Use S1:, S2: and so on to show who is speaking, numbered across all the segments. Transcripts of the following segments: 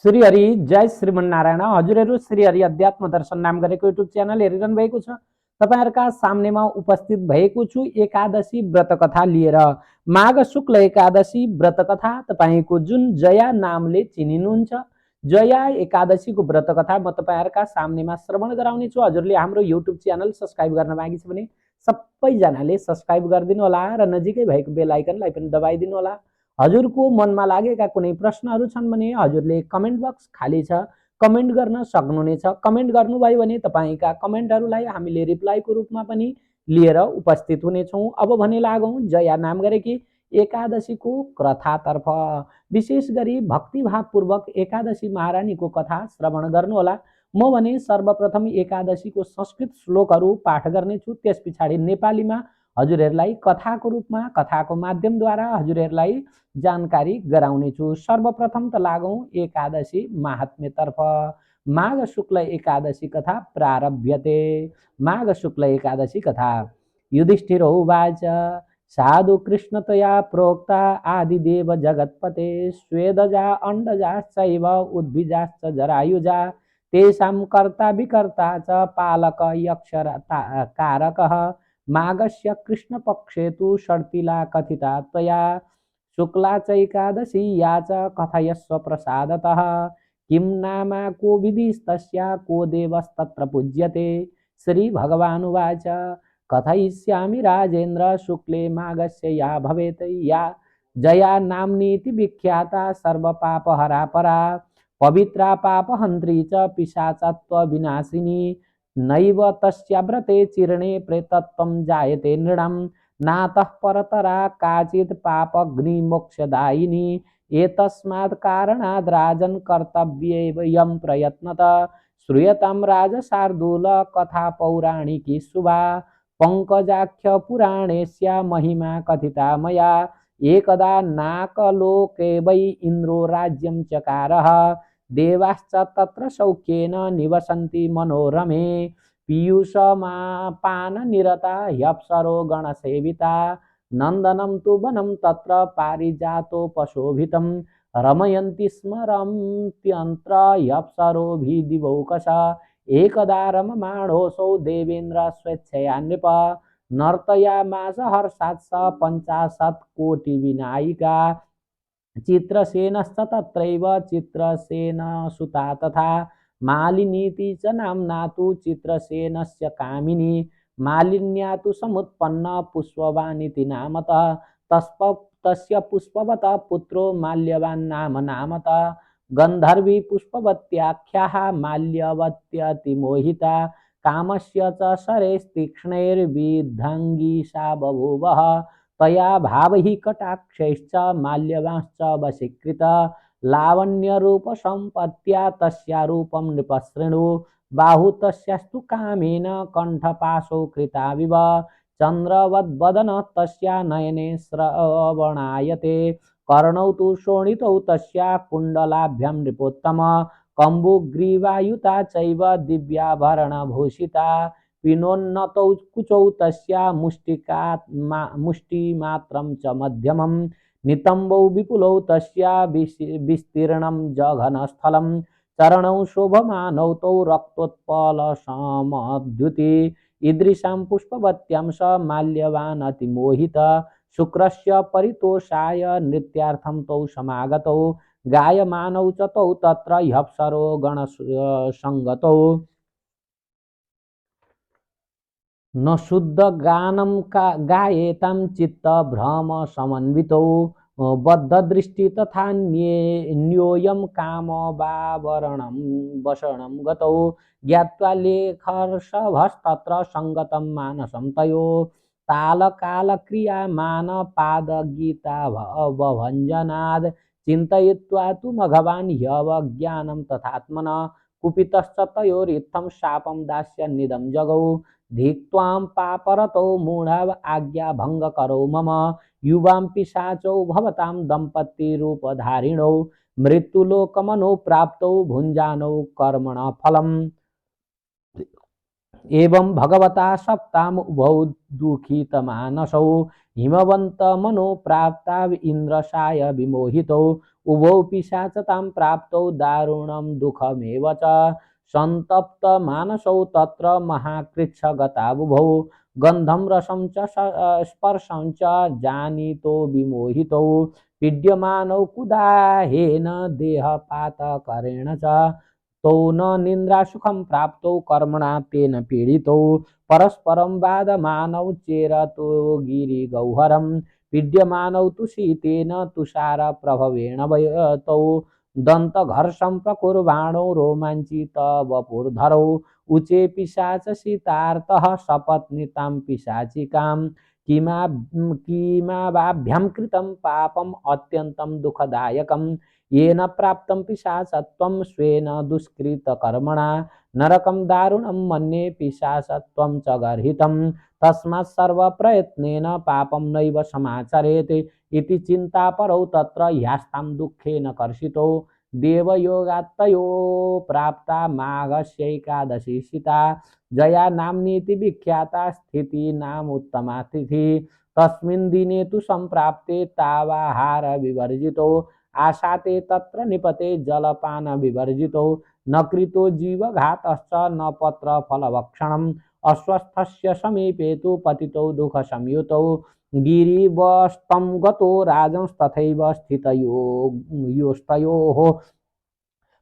S1: श्री हरि जय श्रीमन्नारायण। हजुरहरू श्री हरि अध्यात्म दर्शन नाम गरेको युट्युब च्यानल हेरिरहनु भएको छ। तपाईहरुका सामनेमा उपस्थित भएको छु एकादशी व्रत कथा लिएर। माघ शुक्ल एकादशी व्रत कथा तपाईको जुन जया नामले चिनिनुहुन्छ, जया एकादशीको व्रत कथा म तपाईहरुका सामनेमा श्रवण गराउने छु। हजुरले हाम्रो युट्युब च्यानल सब्स्क्राइब गर्न बाँकी छ भने सबैजनाले सब्स्क्राइब गरिदिनु होला र नजिकै भएको बेल आइकनलाई पनि दबाइदिनु होला। हजुरको मनमा लागेका कुनै प्रश्नहरू छन् भने हजुरले कमेन्ट बक्स खाली छ, कमेन्ट गर्न सक्नुहुनेछ। कमेन्ट गर्नुभयो भने तपाईका कमेन्टहरूलाई हामीले रिप्लाईको रूपमा पनि लिएर उपस्थित हुनेछौँ। अब भने लागौँ जया नाम गरेकी एकादशीको कथातर्फ। विशेष गरी भक्तिभावपूर्वक एकादशी महारानीको कथा श्रवण गर्नुहोला। म भने सर्वप्रथम एकादशीको संस्कृत श्लोकहरू पाठ गर्नेछु, त्यस पछाडि नेपालीमा हजुरहरूलाई कथाको रूपमा कथाको माध्यमद्वारा हजुरहरूलाई जानकारी गराउने छु। सर्वप्रथम त लागौँ एकादशी महात्म्यतर्फ। माघ शुक्ल एकादशी कथा प्रारभ्यते। माघ शुक्ल एकादशी कथा। युधिष्ठिरो उवाच साधु कृष्णतया प्रोक्ता आदिदेव जगत्पते स्वेदजा अंडजाश्चैव उद्भिजाश्च जरायुजा तेषां कर्ता विकर्ता च पालक यक्षकारकः माघस्य कृष्णपक्षे तु षड्तिला कथिता त्वया शुक्ला चैकादशी या च कथयस्व प्रसादतः किं नामा को विधिस्तस्या को देवस्तत्र पूज्यते। श्री भगवानुवाच कथयिष्यामि राजेन्द्र शुक्ले माघस्य या भवेत् या जया नाम्नीति विख्याता सर्वपापहरा परा पवित्रा पापहन्त्री च पिशाचत्व विनाशिनी नैव तस्या व्रते चिरणे प्रेतत्वं जायते नृणां नातः परतरा काचित् पापग्निमोक्षदायिनी एतस्मात् कारणाद् राजन् कर्तव्येयं प्रयत्नतः श्रूयतां राजशार्दूल कथा पौराणिकी शुभा पंकजाख्य पुराणेस्या महिमा कथिता मया एकदा नाकलोके वै इन्द्रो राज्यं चकारः देवाश्च तत्र सौख्येन निवसन्ति मनोरमे पीयूषमापाननिरता ह्यप्सरो गणसेविता नन्दनं तु वनं तत्र पारिजातोपशोभितं रमयन्ति स्म रम्यन्त्र ह्यप्सरोभिदिवौकश एकदा रममाणोऽसौ देवेन्द्र स्वेच्छया नृप नर्तयामास हर्षात् स 50 कोटिविनायिका चित्रसेनश्च तत्रैव चित्रसेनसुता तथा मालिनीति च नाम्ना तु चित्रसेनस्य कामिनी मालिन्या तु समुत्पन्न पुष्पवानिति नामतः तस्य पुष्पवतः पुत्रो माल्यवान् नाम नामतः गन्धर्वी पुष्पवत्याख्याः माल्यवत्यतिमोहिता कामस्य च शरैस्तीक्ष्णैर्विद्धङ्गी सा बभूवः तया भावहि कटाक्षैश्च माल्यवांश्च वशीकृता लावण्यरूपसम्पत्त्या तस्या रूपं नृपशृणु बाहु तस्यास्तु कामेन कण्ठपाशौ कृताविव चन्द्रवद्वदन तस्या नयने श्रवणायते कर्णौ तु शोणितौ तस्या कुण्डलाभ्यां नृपोत्तम कम्बुग्रीवायुता चैव दिव्याभरणभूषिता पिनोन्नतौ कुचौ तस्या मुष्टिमात्रं च मध्यमं नितम्बौ विपुलौ तस्या विस्तीर्णं जघनस्थलं चरणौ शोभमानौ तौ रक्तोत्पलसमद्युति ईदृशां पुष्पवत्यां स माल्यवान् अतिमोहित शुक्रस्य परितोषाय नृत्यार्थं तौ समागतौ गायमानौ च तौ तत्र ह्यप्सरो गणसङ्गतौ न शुद्ध गानं गायेतां चित्तभ्रमसमन्वितौ बद्धदृष्टि तथा न्योयं कामवावरणं वशनं गतौ ज्ञात्वा लेखर्षभस्तत्र सङ्गतं मानसं तयो तालकालक्रियामान पादगीताभञ्जनाद् चिन्तयित्वा तु भगवान् ह्यवज्ञानं तथात्मनः कुपितश्च तयोरित्थं शापं दास्यन्निदं जगौ धिक्त्वां पापरतौ मूढाव आज्ञाभङ्गकरौ मम युवां पिशाचौ भवतां दम्पत्तिरूपधारिणौ मृत्युलोकमनुप्राप्तौ भुञ्जानौ कर्मणः फलम् एवं भगवता सप्ताम उभौ दुःखितमानसौ हिमवन्तमनुप्राप्ता इन्द्रशाय विमोहितौ उभौ पिशाचतां प्राप्तौ दारुणं दुःखमेव च संतप्त मानसौ तत्र महाकृच्छगता बुभौ गन्धं रसं च स्पर्शं च जानीतो विमोहितौ पीड्यमानौ कुदाहेन देहपातकरेण च तौ न निन्द्रासुखं प्राप्तौ कर्मणा तेन पीडितौ परस्परं वादमानौ चेरतो गिरिगौहरं पीड्यमानौ तु शीतेन तुषारप्रभवेण तौ दन्तघर्षं प्रकुर्वाणौ रोमाञ्चित वपुर्धरौ उचे पिशाच सीतार्तः सपत्नीतां पिशाचिकां किमावाभ्यं कृतं पापम् अत्यन्तं दुःखदायकं येन प्राप्तं पिशाचत्वं स्वेन दुष्कृतकर्मणा नरकं दारुणं मन्ये पिशाचत्वं च गर्हितं तस्मात् सर्वप्रयत्नेन पापं नैव समाचरेत् इति चिन्तापरौ तत्र ह्यास्तां दुःखेन कर्षितो देवयोगात्तयो प्राप्ता माघस्यैकादशी सीता जया नाम्नीति विख्याता स्थिति नाम उत्तमा तिथि तस्मिन् दिने तु सम्प्राप्ते तावाहार विवर्जितो आशाते तत्र निपते जलपान विवर्जितो न कृतो जीवघातश्च न पत्र फलभक्षणम् अस्वस्थस्य समीपे तु पतितौ दुःखसंयुतौ गिरिवस्तं गतो राजंस्तथैव स्थितयोस्तयोः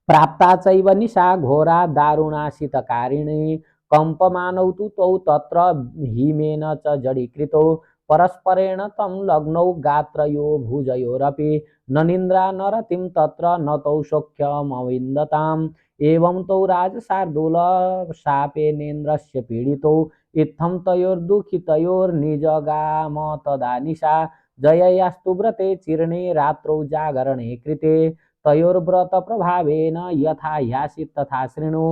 S1: प्राप्ता चैव निशा घोरा दारुणाशितकारिणी कम्पमानौ तु तौ तत्र हिमेन च जडीकृतौ परस्परेण तं लग्नौ गात्रयो भुजयोरपि न निन्द्रा न रतिं तत्र न तौ सौख्यमविन्दताम् एवं तौ राजशार्दूल शापेनेन्द्रस्य पीडितौ इत्थं तयोर्दुःखितयोर्निजगाम तदा निशा जययास्तु व्रते चीर्णे रात्रौ जागरणे कृते तयोर्व्रत प्रभावेन यथा ह्यासीत् तथा शृणु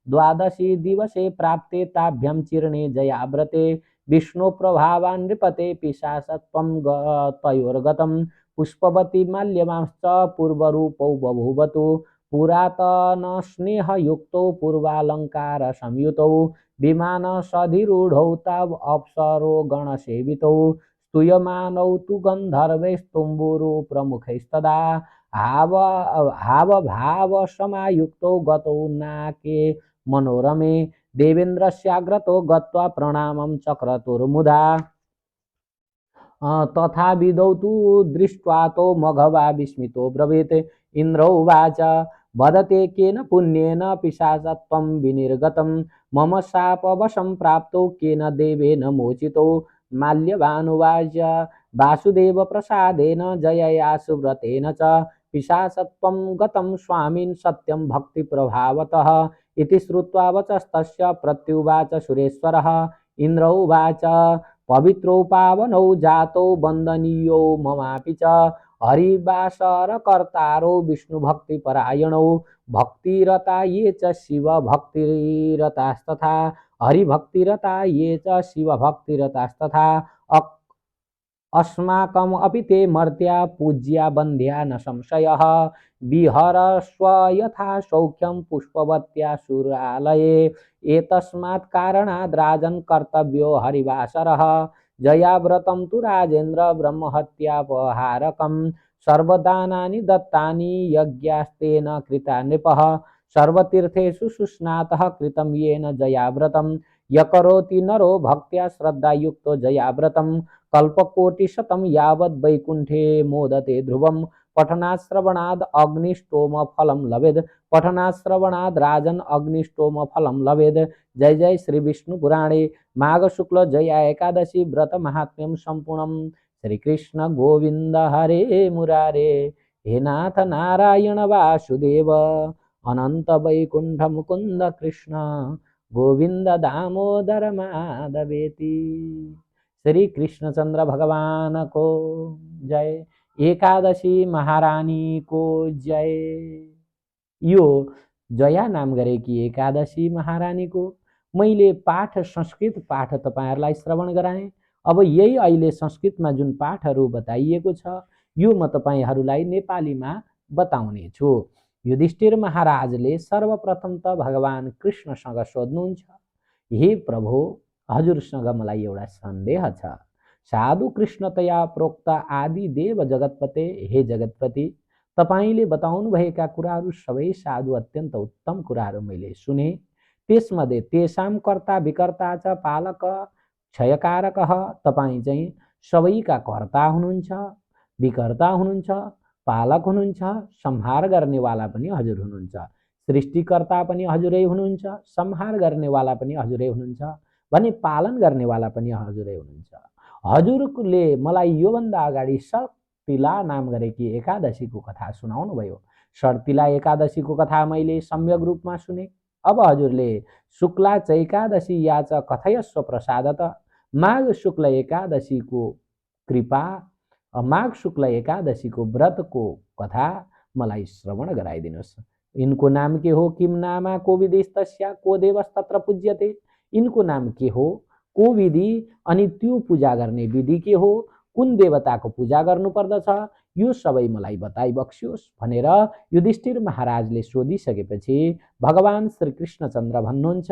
S1: द्वादशी दिवसे प्राप्ते ताभ्यां चीर्णे जयाव्रते विष्णु प्रभावान् नृपते पिशाचत्वं तयोर्गतं पुष्पवती माल्यमांश्च पूर्वरूपौ बभूवतु पुरातन स्नेहयुक्तौ पूर्वालंकार संयुतौ विमानसधिरूढौ ताव अप्सरो गणसेवितौ स्तूयमानौ तु गन्धर्वैस्तुम्बुरु प्रमुखैस्तदा हाव समायुक्तो गतौ नाके मनोरमे देवेन्द्रस्याग्रतो गत्वा प्रणामं चक्रतुर्मुदा तथा विदौ तु दृष्ट्वा तो मघवा विस्मितो ब्रवीत् इन्द्र उवाच वदते केन पुण्येन पिशाचत्वं विनिर्गतं मम शापवशं प्राप्तो केन देवेन मोचितो माल्यवानुवाच वासुदेव प्रसादेन जयया सुव्रतेन च पिशाचत्वं गतं स्वामिन् सत्यं भक्तिप्रभावतः इति श्रुत्वा वचस्तस्य प्रत्युवाच सुरेश्वरः इन्द्र उवाच पवित्रो पावनौ जातो वन्दनीयो ममापि च हरिवासरकर्तारो विष्णुभक्तिपरायणौ भक्तिरता ये च शिवभक्तिरतास्तथा हरिभक्तिरता ये च शिवभक्तिरतास्तथा अस्माकम् अपि ते मर्त्या पूज्या बन्ध्या न संशयः विहरस्व यथा सौख्यं पुष्पवत्या सुरालये एतस्मात् कारणाद् राजन् कर्तव्यो हरिवासरः जयाव्रतं तु राजेन्द्र ब्रह्महत्यापहारकं सर्वदानानि दत्तानि यज्ञास्तेन कृता नृपः सर्वतीर्थेषु सुस्नातः कृतं येन जयाव्रतं यकरोति नरो भक्त्या श्रद्धायुक्तो जयाव्रतं कल्पकोटिशतं यावद् वैकुण्ठे मोदते ध्रुवं पठनात् श्रवणाद् अग्निष्टोम फलं लभेद पठनात् श्रवणाद् राजन् अग्निष्टोम फलं लभेद जय जय श्री विष्णु पुराणे माघ शुक्ल जया एकादशी व्रत महात्म्यं संपूर्णं श्री कृष्ण गोविंद हरे मुरारे हे नाथ नारायण वासुदेव अनंत वैकुंठ मुकुंद कृष्ण गोविंद दामोदर माधवेति। श्री कृष्णचंद्र भगवान को जय। एकादशी महारानी को जय। यो जया नाम गरेकी एकादशी महारानी को मैले पाठ संस्कृत पाठ तपाईहरुलाई श्रवण गराएँ। अब यही अहिले संस्कृतमा जुन पाठहरू बताइएको छ यो म तपाईहरुलाई नेपालीमा बताउने छु। युधिष्ठिर महाराजले सर्वप्रथम त भगवान कृष्णसँग सोध्नुहुन्छ, हे प्रभु हजुरसँग मलाई एउटा सन्देह छ। साधु कृष्णतया प्रोक्त आदि देव जगतपते हे जगतपति तपाईँले बताउनुभएका कुराहरू सबै साधु अत्यन्त उत्तम कुराहरू मैले सुने। त्यसमध्ये तेषां कर्ता विकर्ता च पालक क्षयकारक तपाईँ चाहिँ सबैका कर्ता हुनुहुन्छ, विकर्ता हुनुहुन्छ, पालक हुनुहुन्छ, संहार गर्नेवाला पनि हजुर हुनुहुन्छ, सृष्टिकर्ता पनि हजुरै हुनुहुन्छ, संहार गर्नेवाला पनि हजुरै हुनुहुन्छ भने पालन गर्नेवाला पनि हजुरै हुनुहुन्छ। हजुरले मलाई योभन्दा अगाडि षट्तिला नाम गरेकी एकादशीको कथा सुनाउनुभयो। षट्तिला एकादशीको कथा मैले सम्यक रूपमा सुने। अब हजुरले शुक्ला चैकादशी या च कथयस्व प्रसादत माघ शुक्ल एकादशीको कृपा, माघ शुक्ल एकादशीको व्रतको कथा मलाई श्रवण गराइदिनुहोस्। इनको नाम के हो, किम नामा को विधिस्तस्या को देवस्तत्र पूज्यते। इनको नाम के हो, को विधि अनि त्यो पूजा गर्ने विधि के हो, कुन देवताको पूजा गर्नुपर्दछ, यो सबै मलाई बताइबक्स्योस् भनेर युधिष्ठिर महाराजले सोधिसकेपछि भगवान श्रीकृष्णचन्द्र भन्नुहुन्छ,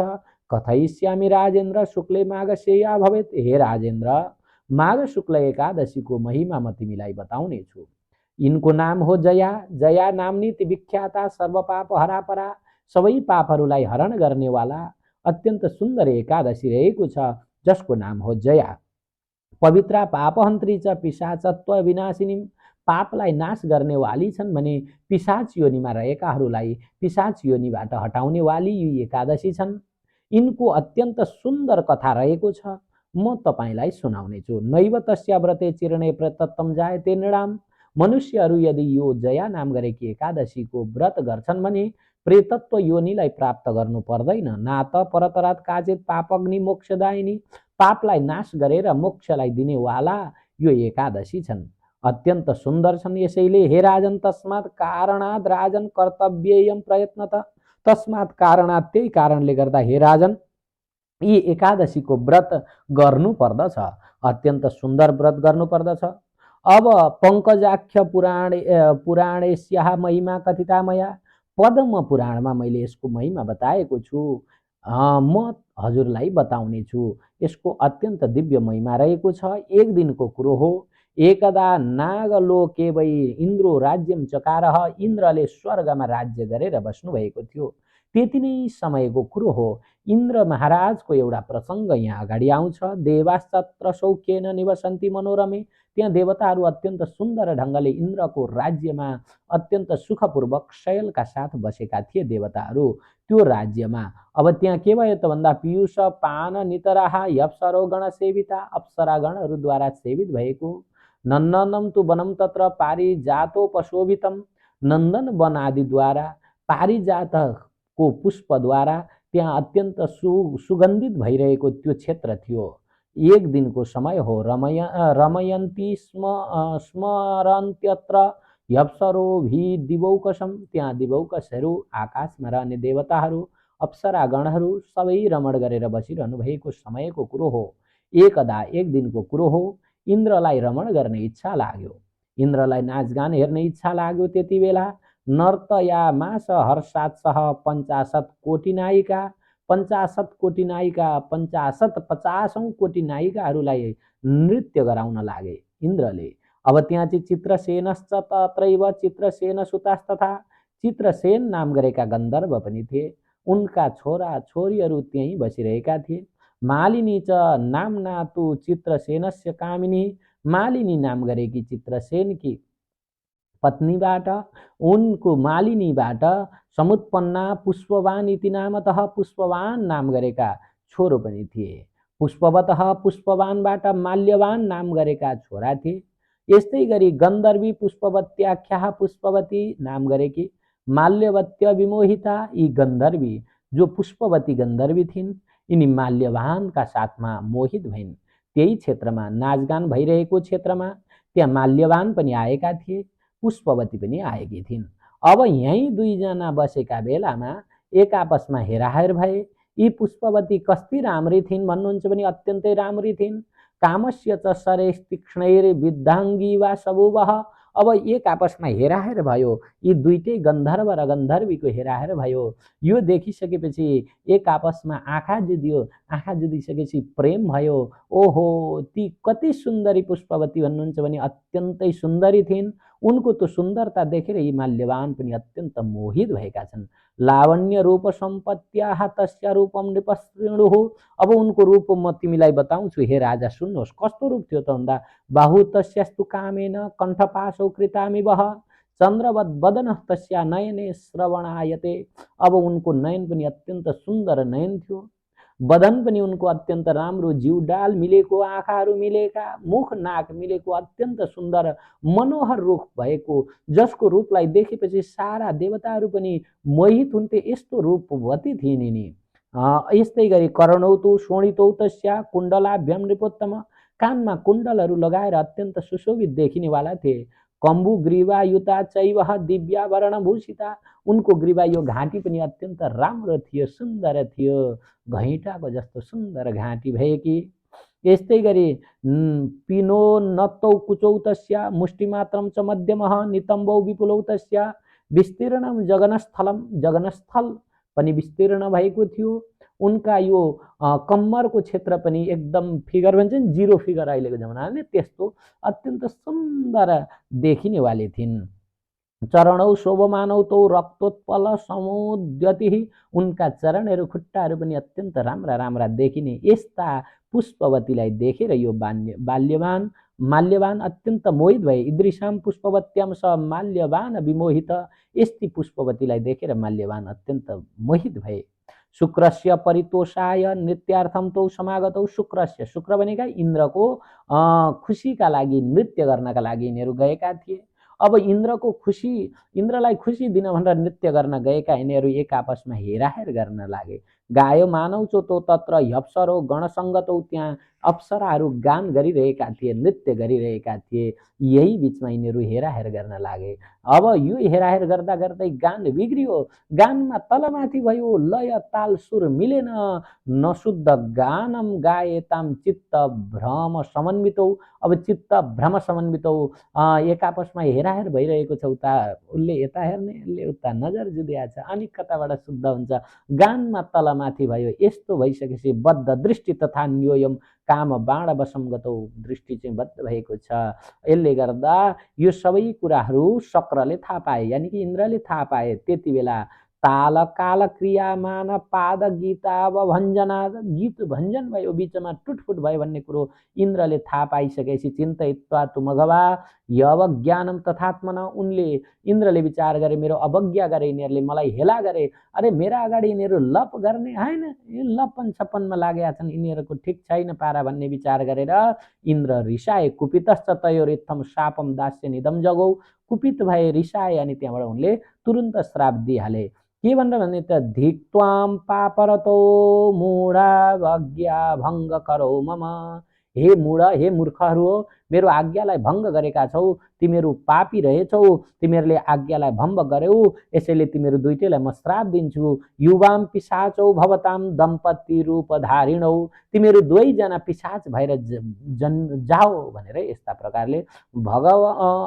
S1: कथयिष्यामि राजेन्द्र शुक्ले माघस्यया भवेत्। हे राजेन्द्र, माघ शुक्ल एकादशीको महिमा म तिमीलाई बताउने छु। इनको नाम हो जया। जया नामनी ती विख्याता सर्वपाप हरापरा, सबै पापहरूलाई हरण गर्नेवाला अत्यन्त सुन्दर एकादशी रहेको छ, जसको नाम हो जया। पवित्रा पापहन्त्री च पिशाचत्व विनाशिनी, पापलाई नाश गर्नेवाली छन् भने पिशाच योनिमा रहेकाहरूलाई पिशाच योनिबाट हटाउनेवाली यी एकादशी छन्। यिनको अत्यन्त सुन्दर कथा रहेको छ, म तपाईँलाई सुनाउने छु। नैव तस्या व्रते चिरणे प्रतत्तम जायते नृणाम। मनुष्यहरू यदि यो जया नाम गरेकी एकादशीको व्रत गर्छन् भने प्रेतत्व योनिलाई प्राप्त गर्नु पर्दैन। नात परतरात काचित पापग्नि मोक्षदायिनी, पापलाई नाश गरेर मोक्षलाई दिनेवाला यो एकादशी छन्, अत्यन्त सुन्दर छन्। यसैले हे राजन, तस्मात् कारणात् राजन कर्तव्येयं प्रयत्नत। तस्मात् कारणात् त्यही कारणले गर्दा हे राजन यी एकादशीको व्रत गर्नु पर्दछ, अत्यन्त सुन्दर व्रत गर्नु पर्दछ। अब पंकजाख्य पुराणेस्याः महिमा कथिता मया, पद्म पुराणमा मैले यसको महिमा बताएको छु, म हजुरलाई बताउने छु। यसको अत्यन्त दिव्य महिमा रहेको छ। एक दिनको कुरो हो, एकदा नागलोके वै इन्द्रो राज्यम चकारः, इन्द्रले स्वर्गमा राज्य गरेर बस्नुभएको थियो। त्यति नै समयको कुरो हो, इन्द्र महाराजको एउटा प्रसङ्ग यहाँ अगाडि आउँछ। देवास्तत्र सौख्येन निवसन्ति मनोरमे, त्यहाँ देवताहरू अत्यन्त सुन्दर ढङ्गले इन्द्रको राज्यमा अत्यन्त सुखपूर्वक शयलका साथ बसेका थिए देवताहरू त्यो राज्यमा। अब त्यहाँ के भयो त भन्दा पीयूष पान नितराहा अप्सरो गण सेविता, अप्सरागणहरूद्वारा सेवित भएको। नन्दनम तु वनम तत्र पारिजातोपशोभितम, नन्दन वन आदिद्वारा पारिजातको पुष्पद्वारा त्यहाँ अत्यन्त सुगन्धित भइरहेको त्यो क्षेत्र थियो। एक दिनको समय हो, रमयन्ती स्मरन्त्यत्र अप्सरोभि दिवौकसम, त्यहाँ दिवौकसहरू आकाशमा रहने देवताहरू अप्सरागणहरू सबै रमण गरेर बसिरहनु भएको समयको कुरो हो। एकदा एक दिनको कुरो हो, इन्द्रलाई रमण गर्ने इच्छा लाग्यो, इन्द्रलाई नाचगान हेर्ने इच्छा लाग्यो। त्यति बेला नर्तयामास हर्षात् सह 50 कोटी नायिका, 50 कोटी नायिका 50 कोटी नायिकाहरूलाई नृत्य गराउन लागे इन्द्रले। अब त्यहाँ चाहिँ चित्रसेनश्च तत्रैव चित्रसेन सुतास्तथा, चित्रसेन नाम गरेका गन्धर्व पनि थिए, उनका छोरा छोरीहरू त्यहीँ बसिरहेका थिए। मालिनी च नामना तु चित्रसेनस्य कामिनी, मालिनी नाम गरेकी चित्रसेनकी पत्नीबाट, उनको मालिनीबाट समुत्पन्ना पुष्पवान इति नामतः, पुष्पवान नाम गरेका छोरो पनि थिए। पुष्पवतः पुष्पवानबाट माल्यवान नाम गरेका छोरा थिए। यस्तै गरी गन्धर्वी पुष्पवत्याख्या पुष्पवती नाम गरेकी, माल्यवत्य विमोहिता, यी गन्धर्वी जो पुष्पवती गन्धर्वी थिइन्, यिनी माल्यवानका साथमा मोहित भइन्। त्यही क्षेत्रमा नाचगान भइरहेको क्षेत्रमा त्यहाँ माल्यवान पनि आएका थिए, पुष्पवती पनि आएकी थिइन्। अब यहीँ दुईजना बसेका बेलामा एक आपसमा हेराहेर भए। यी पुष्पवती कस्ती राम्री थिइन् भन्नुहुन्छ भने अत्यन्तै राम्री थिइन्। कामस्य च शरैस्तीक्ष्णैर्विद्धाङ्गी वा सबुवः, अब एक आपसमा हेराहेर भयो, यी दुईटै गन्धर्व र गन्धर्वीको हेराहेर भयो। यो देखिसकेपछि एक आपसमा आँखा जुधियो, आँखा जुधिसकेपछि प्रेम भयो। ओहो, ती कति सुन्दरी पुष्पवती भन्नुहुन्छ भने अत्यन्तै सुन्दरी थिइन्। उनको त्यो सुन्दरता देखेर यी माल्यवान पनि अत्यन्त मोहित भएका छन्। लावण्य रूप सम्पत्त्याः तस्य रूपम नृपशृणुः। अब उनको रूप म तिमीलाई बताउँछु हे राजा, सुन्नुहोस् कस्तो रूप थियो त भन्दा, बाहु तस्यास्तु कामेन कण्ठपाशौ कृतामिवः चन्द्रवद् वदनः तस्या नयने श्रवणायते। अब उनको नयन पनि अत्यन्त सुन्दर नयन थियो, बदन पनि उनको अत्यन्त राम्रो, जिउडाल मिलेको, आँखाहरू मिलेका, मुख नाक मिलेको, अत्यन्त सुन्दर मनोहर रूप भएको, जसको रूपलाई देखेपछि सारा देवताहरू पनि मोहित हुन्थे, यस्तो रूपवती थिइन् यिनी। यस्तै गरी कर्णौ तु शोणितौ तस्या कुण्डलाभ्याम नृपोत्तम, कानमा कुण्डलहरू लगाएर अत्यन्त सुशोभित देखिनेवाला थिए। कम्बु ग्रीवायुता चैव दिव्याभरणभूषिता, उनको ग्रीवा यो घाँटी पनि अत्यन्त राम्रो थियो, सुन्दर थियो, घैँटाको जस्तो सुन्दर घाँटी भएकी। यस्तै गरी पिनो नतौ कुचौ तस्या मुष्टिमात्रम च मध्यमः नितम्बौ विपुलौ तस्या विस्तीर्णम जगनस्थलम, जगनस्थल पनि विस्तीर्ण भएको थियो। उनका यो कम्मरको क्षेत्र पनि एकदम फिगर भन्छ नि, जिरो फिगर अहिलेको जमानाले त्यस्तो अत्यन्त सुन्दर देखिनेवाली थिइन्। चरणौ शोभमानौ तौ रक्तोत्पल समुद्यतिः, उनका चरणहरू खुट्टाहरू पनि अत्यन्त राम्रा राम्रा देखिने। यस्ता पुष्पवतीलाई देखेर यो माल्यवान अत्यन्त मोहित भए। ईदृशां पुष्पवत्यां स माल्यवान विमोहित, यस्ती पुष्पवतीलाई देखेर माल्यवान अत्यन्त मोहित भए। शुक्रस्य परितोषाय नृत्यार्थम तौ समागतौ, शुक्रस्य, शुक्र भनेका इन्द्रको खुसीका लागि, नृत्य गर्नका लागि यिनीहरू गएका थिए। अब इन्द्रलाई खुसी दिन भनेर नृत्य गर्न गएका यिनीहरू एक आपसमा हेराहेर गर्न लागे। गायो मानौ चोतो तत्र अप्सरो गणसङ्गतौ, त्यहाँ अप्सराहरू गान गरिरहेका थिए, नृत्य गरिरहेका थिए। यही बिचमा यिनीहरू हेराहेर गर्न लागे। अब यो हेराहेर गर्दा गर्दै गान बिग्रियो, गानमा तलमाथि भयो, लय ताल सुर मिलेन। नशुद्ध गानम गाएताम चित्त भ्रम समन्वितौ, अब चित्त भ्रम समन्वितौ, एक आपसमा हेराहेर भइरहेको छ। उता उसले यता हेर्ने, उसले उता नजर जुदिया छ, अनि कताबाट शुद्ध हुन्छ, गानमा तलमाथि भयो। यस्तो भइसकेपछि बद्ध दृष्टि तथा न्योयम काम बाण वसङ्गतौ, दृष्टि चाहिँ बद्ध भएको छ। यसले गर्दा यो सबै कुराहरू शक्रले थाहा पाए, यानि कि इन्द्रले थाहा पाए। त्यति बेला ताल काल क्रियामान पाद गीतावभञ्जना, गीत भञ्जन भयो, बिचमा टुटफुट भयो भन्ने कुरो इन्द्रले थाहा पाइसकेपछि चिन्तयित्वा तु मघवा यवज्ञानम तथात्मना, इन्द्रले विचार गरे, मेरो अवज्ञा गरे यिनीहरूले, मलाई हेला गरे। अरे मेरा अगाडि यिनीहरू लप गर्ने होइन, लपन छप्पनमा लागेका छन्, यिनीहरूको ठिक छैन पारा भन्ने विचार गरेर इन्द्र रिसाए। कुपितश्च तयोरित्थम शापम दास्य निदम जगौ, कुपित भए, रिसाए, अनि त्यहाँबाट उनले तुरुन्त श्राप दिइहाले। के भनेर भने त धिक्त्वाम पापरतो मूढा अज्ञा भङ्ग करौ मम, हे मूढ, हे मूर्खहरू हो, मेरो आज्ञालाई भङ्ग गरेका छौ, तिमीहरू पापी रहेछौ, तिमीहरूले आज्ञालाई भङ्ग गर्यौ, यसैले तिमीहरू दुईटैलाई म श्राप दिन्छु। युवाम पिशाचौ भवताम दम्पति रूपधारिणौ, तिमीहरू दुवैजना पिशाच भएर जाओ भनेर यस्ता प्रकारले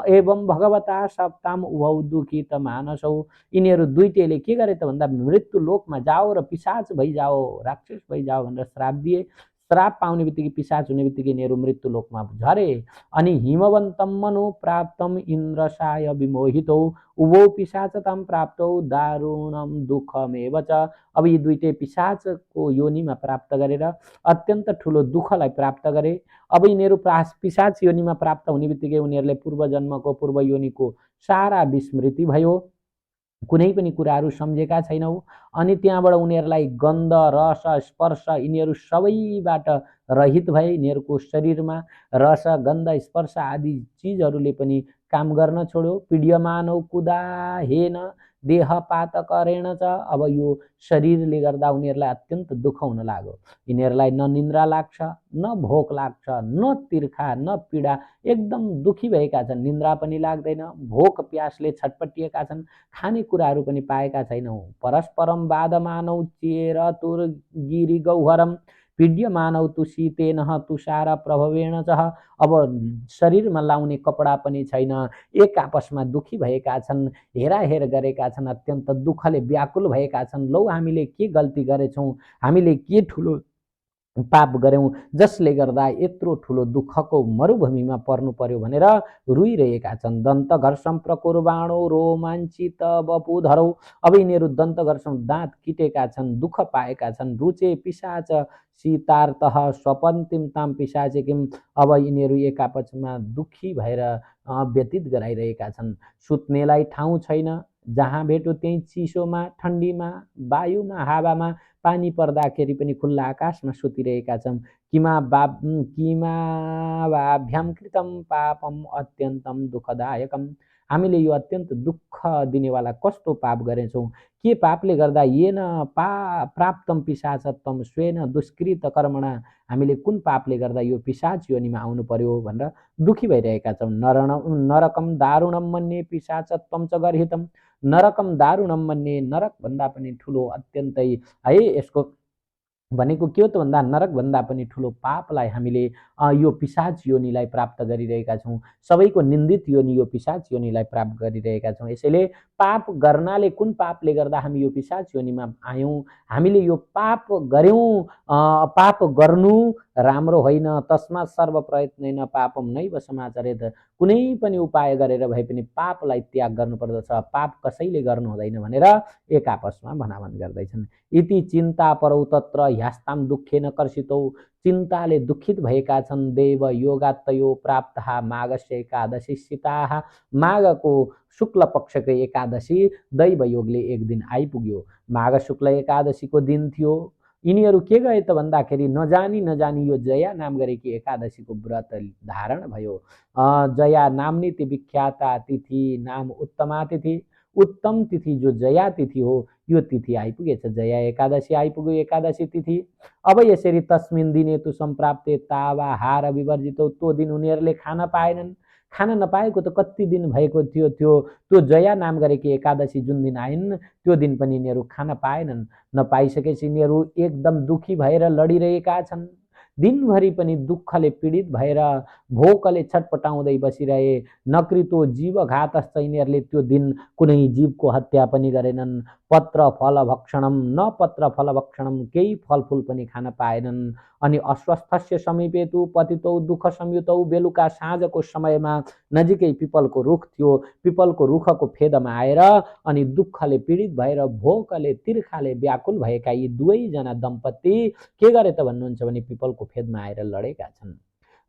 S1: एवं भगवता सप्ताम उभौ दुखित मानसौ, यिनीहरू दुईटैले के गरे त भन्दा मृत्यु लोकमा जाओ र पिशाच भइजाओ, राक्षस भइजाओ भनेर श्राप दिए। श्राप पाउने बित्तिकै, पिशाच हुने बित्तिकै यिनीहरू मृत्यु लोकमा झरे। अनि हिमवन्तम मनु प्राप्तम इन्द्रसाय विमोहितौ, उभौ पिशाचताम प्राप्तौ दारुणम दुःखमेव च, अब यी दुईटै पिशाचको योनिमा प्राप्त गरेर अत्यन्त ठुलो दुःखलाई प्राप्त गरे। अब यिनीहरू पिशाच योनिमा प्राप्त हुने बित्तिकै उनीहरूले पूर्व जन्मको, पूर्व योनिको सारा विस्मृति भयो, कुनै पनि कुराहरू सम्झेका छैनौ। अनि त्यहाँबाट उनीहरूलाई गन्ध रस स्पर्श यिनीहरू सबैबाट रहित भए। यिनीहरूको शरीरमा रस गन्ध स्पर्श आदि चिजहरूले पनि काम गर्न छोड्यो। पीड्यमानौ कुदाहेन देहपातकरेण च, अब यो शरीरले गर्दा उनीहरूलाई अत्यन्त दुःख हुन लाग्यो। यिनीहरूलाई न निन्द्रा लाग्छ, न भोक लाग्छ, न तिर्खा, न पीडा, एकदम दुखी भएका छन्। निन्द्रा पनि लाग्दैन, भोक प्यासले छटपटिएका छन्, खानेकुराहरू पनि पाएका छैनौँ। परस्परम बाधमानौ चेर तुर गिरी गौहरम, पीड्यमानौ तु शीतेन तुषार प्रभवेण च। अब शरीरमा लाउने कपडा पनि छैन, एक आपसमा दुखी भएका छन्, हेराहेर गरेका छन्, अत्यन्त दुःखले व्याकुल भएका छन्। लौ हामीले के गल्ती गरेछौँ, हामीले के ठुलो पाप गऱ्यौँ जसले गर्दा यत्रो ठुलो दुःखको मरुभूमिमा पर्नु पर्यो भनेर रुइरहेका छन्। दन्त घर्षम प्रकुर्बाणो रोमाञ्चित बपुधरौ। अब यिनीहरू दन्त घर्षम दाँत किटेका छन्, दुःख पाएका छन्। रुचे पिशाच सीतार्तः स्वपन्तिम ताम पिशाचे किम। अब यिनीहरू एक आपसमा दुखी भएर व्यतीत गराइरहेका छन्। सुत्नेलाई ठाउँ छैन, जहाँ भेट्यो त्यहीँ चिसोमा, ठन्डीमा, वायुमा, हावामा, पानी पर्दाखेरि पनि खुल्ला आकाशमा सुतिरहेका छौँ। किमावाभ्याम कृतम पापम अत्यन्तम दुःखदायकम। हामीले यो अत्यन्त दुःख दिनेवाला कस्तो पाप गरेछौँ, के पापले गर्दा येन प्राप्तम पिशाचत्वम स्वेन दुष्कृत कर्मणा। हामीले कुन पापले गर्दा यो पिशाच योनिमा आउनु पर्यो भनेर दुखी भइरहेका छौँ। नरकम दारुणम मन्ये पिशाचत्वम च गर्हितम। नरकम दारुणम मन्ये, नरकभन्दा पनि ठुलो अत्यन्तै है यसको भनेको के हो त भन्दा नरकभन्दा पनि ठुलो पापलाई हामीले यो पिशाच योनिलाई प्राप्त गरिरहेका छौँ। सबैको निन्दित योनि यो पिशाच योनिलाई प्राप्त गरिरहेका छौँ। यसैले पाप गर्नाले, कुन पापले गर्दा हामी यो पिशाच योनिमा आयौँ, हामीले यो पाप गऱ्यौँ, पाप गर्नु राम्रो होइन। तस्मात् सर्व प्रयत्नेन पापम नैव समाचरेत। कुनै पनि उपाय गरेर भए पनि पापलाई त्याग गर्नुपर्दछ, पाप कसैले गर्नु हुँदैन भनेर एक आपसमा भनाभन गर्दैछन्। इति चिन्ता परौ तत्र ह्यास्ताम दुःखेन कर्षितौ। चिन्ताले दुखित भएका छन् देव योगात्तयो प्राप्तः माघस्य एकादशी सीताः। माघको शुक्ल पक्षको एकादशी दैव योगले एक दिन आइपुग्यो। माघ शुक्ल एकादशीको दिन थियो। यिनीहरू के गए त भन्दाखेरि नजानी नजानी यो जया नाम गरेकी एकादशीको व्रत धारण भयो। जया नामनी ती विख्याता तिथि नाम उत्तमा तिथि। उत्तम तिथि जो जया तिथि हो, यो तिथि आइपुगेछ, जया एकादशी आइपुग्यो, एकादशी तिथि। अब यसरी तस्मिन दिने तु सम्प्राप्ते तावाहार विवर्जितो। त्यो दिन उनीहरूले खान पाएनन्। खान नपाएको त कति दिन भएको थियो। त्यो जया नाम गरेकी एकादशी जुन दिन आइन्, त्यो दिन पनि यिनीहरू खान पाएनन्। नपाइसकेपछि यिनीहरू एकदम दुखी भएर लडिरहेका छन्। दिनभरि पनि दुःखले पीडित भएर भोकले छटपटाउँदै बसिरहे। नकृतो जीवघातश्च, यिनीहरूले त्यो दिन कुनै जीवको हत्या पनि गरेनन्। पत्र फल भक्षणम न पत्र फल भक्षणम, केही फलफुल पनि खान पाएनन्। अनि अस्वस्थस्य समीपे तु पतितौ दुःख संयुतौ। बेलुका साँझको समयमा नजिकै पिपलको रुख थियो। पिपलको रुखको फेदमा आएर अनि दुःखले पीडित भएर भोकले तिर्खाले व्याकुल भएका यी दुवैजना दम्पति के गरे त भन्नुहुन्छ भने पिपलको फेदमा आएर लडेका छन्।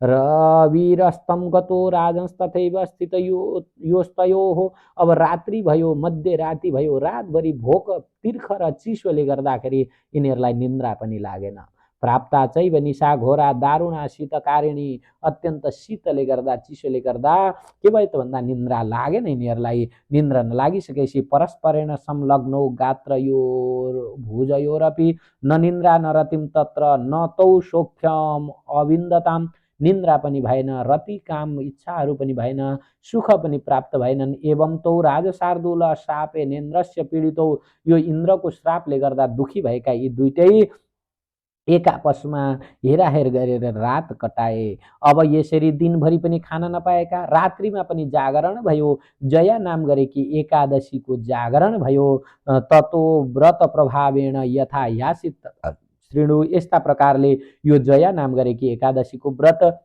S1: रविरस्तं गतो राजंस्तथैव स्थितयोस्तयोः। अब रात्रि भयो, मध्यराति भयो, रातभरि भोक तिर्ख र चिसोले गर्दाखेरि यिनीहरूलाई निन्द्रा पनि लागेन। प्राप्ता चैव निशा घोरा दारुणा शीतकारिणी। अत्यन्त शीतले गर्दा, चिसोले गर्दा के भयो त भन्दा निन्द्रा लागेन यिनीहरूलाई। निन्द्रा नलागिसकेपछि परस्परेण संलग्नौ गात्रयोर भुजयोरपि न निन्द्रा न रतिम तत्र न तौ सौख्यम अविन्दताम। निन्द्रा पनि भएन, रति काम इच्छाहरू पनि भएन, सुख पनि प्राप्त भएनन्। एवं तौ राजशार्दूल शापे नेन्द्रस्य पीडितौ। यो इन्द्रको श्रापले गर्दा दुखी भएका यी दुईटै एक आपसमा हेराहेर गरेर रात कटाए। अब यसरी दिनभरि पनि खान नपाएका, रात्रिमा पनि जागरण भयो। जया नाम गरेकी एकादशीको जागरण भयो। ततो व्रत प्रभावेण यथा यासित श्रीणु। यस्ता प्रकारले यो जया नाम गरेकी एकादशीको व्रत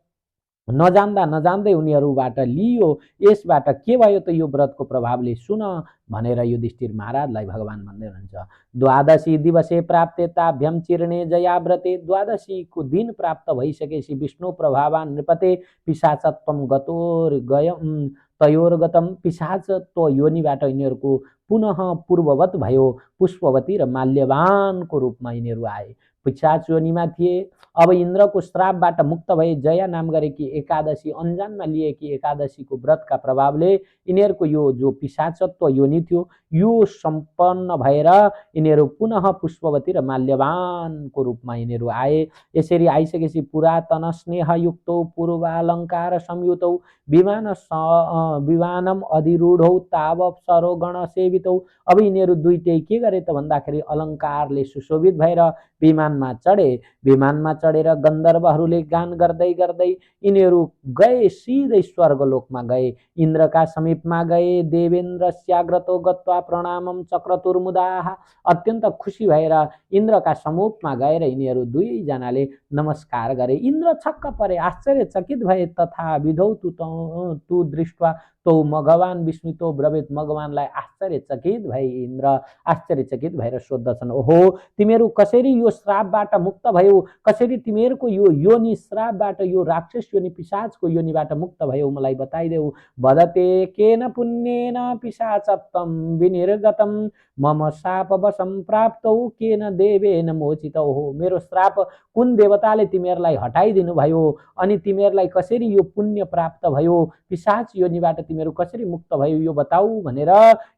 S1: नजान्दा नजान्दै उनीहरूबाट लियो। यसबाट के भयो त यो व्रतको प्रभावले, सुन भनेर युधिष्ठिर महाराजलाई भगवान भन्दै हुनुहुन्छ। द्वादशी दिवसे प्राप्ते ताभ्यम चिर्णे जया व्रते। द्वादशीको दिन प्राप्त भइसकेपछि विष्णु प्रभावान नृपते पिशाचत्वम गतोर गयम तयोर्गतम। पिशाचत्व योनिबाट यिनीहरूको पुनः पूर्ववत भयो। पुष्पवती र माल्यवानको रूपमा यिनीहरू आए। पिशाच योनिमा थिए। अब इन्द्रको श्रापबाट मुक्त भए। जया नाम गरेकी एकादशी, अन्जानमा लिएकी एकादशीको व्रतका प्रभावले यिनीहरूको यो जो पिशाचत्व योनि थियो, यो सम्पन्न भएर यिनीहरू पुनः पुष्पवती र माल्यवानको रूपमा यिनीहरू आए। यसरी आइसकेपछि पुरातन स्नेहयुक्तौ पूर्वालङ्कार संयुतौ विमानम अधिरूढौ तावप्सरो गण सेवितौ। अब यिनीहरू दुईटै के गरे त भन्दाखेरि अलङ्कारले सुशोभित भएर विमान विमानमा चढे। विमानमा चढेर गन्धर्वहरूले गान गर्दै गर्दै यिनीहरू गए, सिधै स्वर्गलोकमा गए। इन्द्रका समीपमा गए। देवेन्द्र स्याग्रतो गत्वा प्रणामम चक्रतुर्मुदाः। अत्यन्त खुसी भएर इन्द्रका समीपमा गएर यिनीहरू दुईजनाले नमस्कार गरे। इन्द्र छक्क परे, आश्चर्यचकित भए। तथा विधौ तु दृष्ट्वा तौ भगवान विष्णु तो ब्रवीत। भगवानलाई आश्चर्यचकित भए इन्द्र आश्चर्यचकित भएर सोद्धछन्, ओहो तिमीहरू कसरी यो श्रापबाट मुक्त भयो, कसरी तिमीहरूको यो योनि श्रापबाट, यो राक्षस योनि पिशाचको योनिबाट मुक्त भयो, मलाई बताइदेऊ। वदते केन पुण्येन पिशाचत्वं विनिर्गतं मम शापवशं प्राप्तौ केन देवेन मोचितौ। हो मेरो श्राप कुन देवताले तिमीहरूलाई हटाइदिनु भयो अनि तिमीहरूलाई कसरी यो पुण्य प्राप्त भयो, पिशाच योनिबाट तिमीहरू कसरी मुक्त भयो यो बताऊ भनेर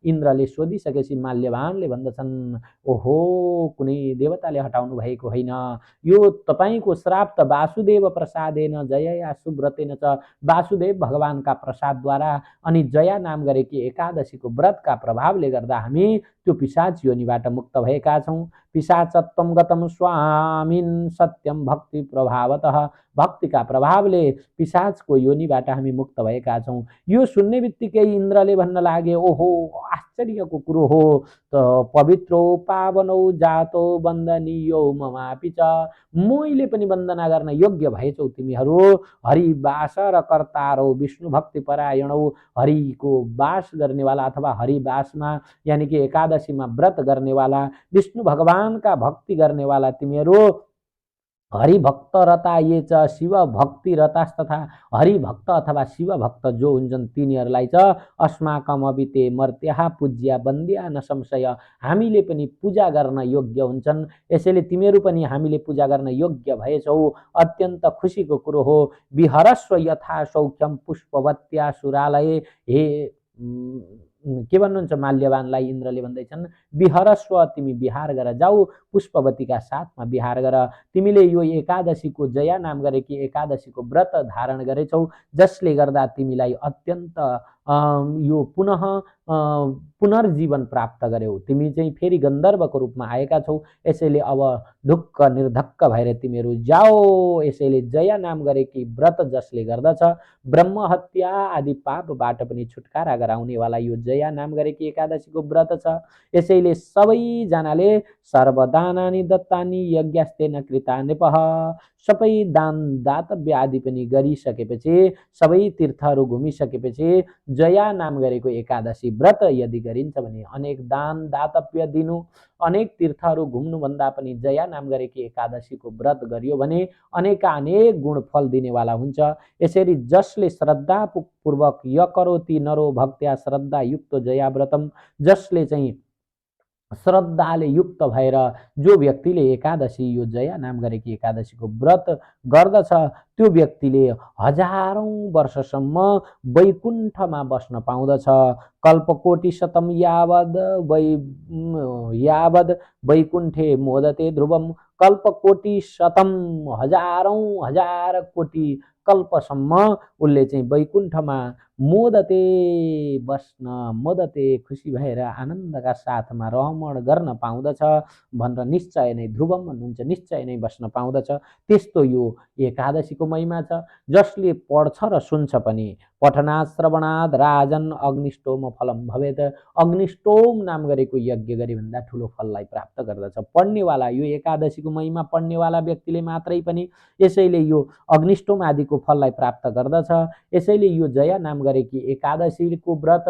S1: इन्द्रले सोधिसकेपछि माल्यवानले भन्दछन्, ओहो कुनै देवताले हटाउनु भएको होइन, यो तपाईको श्राप त वासुदेव प्रसादेन जयया सुव्रतेन च। वासुदेव भगवानका प्रसादद्वारा अनि जया नाम गरेकी एकादशीको व्रतका प्रभावले गर्दा हामी त्यो पिशाच योनिबाट मुक्त भएका छौँ। पिशाचत्वं गतं स्वामिन् सत्यम भक्ति प्रभावतः। भक्तिका प्रभावले पिशाचको योनिबाट हामी मुक्त भएका छौँ। यो सुन्ने बित्तिकै इन्द्रले भन्न लागे, ओहो आश्चर्यको कुरो हो त, पवित्रो पावनौ जातो वन्दनीयो ममापि च। मैले पनि वन्दना गर्न योग्य भएछौ तिमीहरू। हरि वास र कर्तारौ विष्णु भक्ति परायणौ। हरिको वास गर्नेवाला अथवा हरि वासमा यानी कि एकादशीमा व्रत गर्नेवाला, विष्णु भगवानका भक्ति गर्नेवाला तिमीहरू हरिभक्त रता ये च शिव भक्ति रतास्तथा। हरिभक्त अथवा शिव भक्त जो हुन्छन् तिनीहरूलाई च अस्माकम अबिते मर्त्या पूज्या बन्द्या न संशय। हामीले पनि पूजा गर्न योग्य हुन्छन्, यसैले तिमीहरू पनि हामीले पूजा गर्न योग्य भएछौ। अत्यन्त खुसीको कुरो हो। विहरस्व यथा सौख्यम पुष्पवत्या सुरालये। हे के भन्नुहुन्छ माल्यवानलाई इन्द्रले भन्दैछन्, विहरस्व तिमी विहार गर जाऊ, पुष्पवतीका साथमा विहार गर। तिमीले यो एकादशीको जया नाम गरेकी एकादशीको व्रत धारण गरेछौ, जसले गर्दा तिमीलाई अत्यन्त यो पुनः पुनर्जीवन प्राप्त गर्यौ। तिमी चाहिँ फेरि गन्धर्वको रूपमा आएका छौ, यसैले अब ढुक्क निर्धक्क भएर तिमीहरू जाओ। यसैले जया नाम गरेकी व्रत जसले गर्दछ ब्रह्म हत्या आदि पापबाट पनि छुटकारा गराउनेवाला यो जया नाम गरेकी एकादशीको व्रत छ। यसैले सबैजनाले सर्वदानानि दत्तानि यज्ञस्तेन कृता नृपः। सबै दान दातव्य आदि पनि गरिसकेपछि, सबै तीर्थहरू घुमिसकेपछि जया नाम गरेको एकादशी व्रत यदि गरिन्छ भने अनेक दान दातव्य दिनु, अनेक तीर्थहरू घुम्नुभन्दा पनि जया नाम गरेकी एकादशीको व्रत गरियो भने अनेक गुण फल दिनेवाला हुन्छ। यसरी जसले श्रद्धापूर्वक य करोति नरो भक्त्या श्रद्धा युक्त जया व्रतम, जसले चाहिँ श्रद्धाले युक्त भएर जो व्यक्तिले एकादशी यो जया नाम गरेकी एकादशीको व्रत गर्दछ त्यो व्यक्तिले हजारौं वर्षसम्म वैकुण्ठमा बस्न पाउँदछ। कल्पकोटि शतम यावद वैकुण्ठे मोदते ध्रुवम। कल्पकोटि शतम हजार कोटि कल्पसम्म उसले चाहिँ वैकुण्ठमा मोदते बस्न, मोदते खुसी भएर आनन्दका साथमा रमण गर्न पाउँदछ भनेर निश्चय नै ध्रुवम भन्नुहुन्छ, निश्चय नै बस्न पाउँदछ। त्यस्तो यो एकादशीको महिमा छ। जसले पढ्छ र सुन्छ पनि, पठनात् श्रवणात् राजन अग्निष्टोम फलम भवेत। अग्निष्टोम नाम गरेको यज्ञ गरी भन्दा ठुलो फललाई प्राप्त गर्दछ पढ्नेवाला। यो एकादशीको महिमा पढ्नेवाला व्यक्तिले मात्रै पनि यसैले यो अग्निष्टोम आदिको फललाई प्राप्त गर्दछ। यसैले यो जया नाम गरेकी एकादशीको व्रत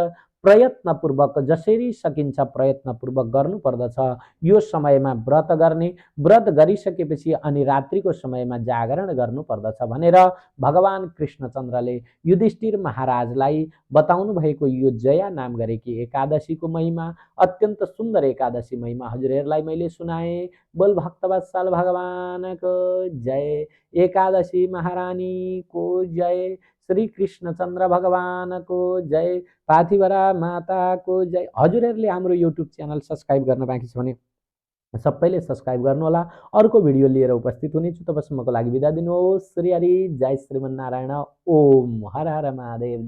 S1: प्रयत्नपूर्वक जसरी सकिन्छ प्रयत्नपूर्वक गर्नुपर्दछ। यो समयमा व्रत गर्ने, व्रत गरिसकेपछि अनि रात्रिको समयमा जागरण गर्नुपर्दछ भनेर भगवान कृष्णचन्द्रले युधिष्ठिर महाराजलाई बताउनु भएको यो जया नाम गरेकी एकादशीको महिमा, अत्यन्त सुन्दर एकादशी महिमा हजुरहरूलाई मैले सुनाएँ। बोल भक्तवत्सल भगवानको जय, एकादशी महारानीको जय, श्री कृष्णचन्द्र भगवानको जय, पाथिभरा माताको जय। हजुरहरूले हाम्रो युट्युब च्यानल सब्सक्राइब गर्न बाँकी छ भने सबैले सब्सक्राइब गर्नुहोला। अर्को भिडियो लिएर उपस्थित हुनेछु, तबसम्मको लागि बिदा दिनुहोस्। श्री हरि, जय श्रीमन्नारायण, ओम हर हर महादेव।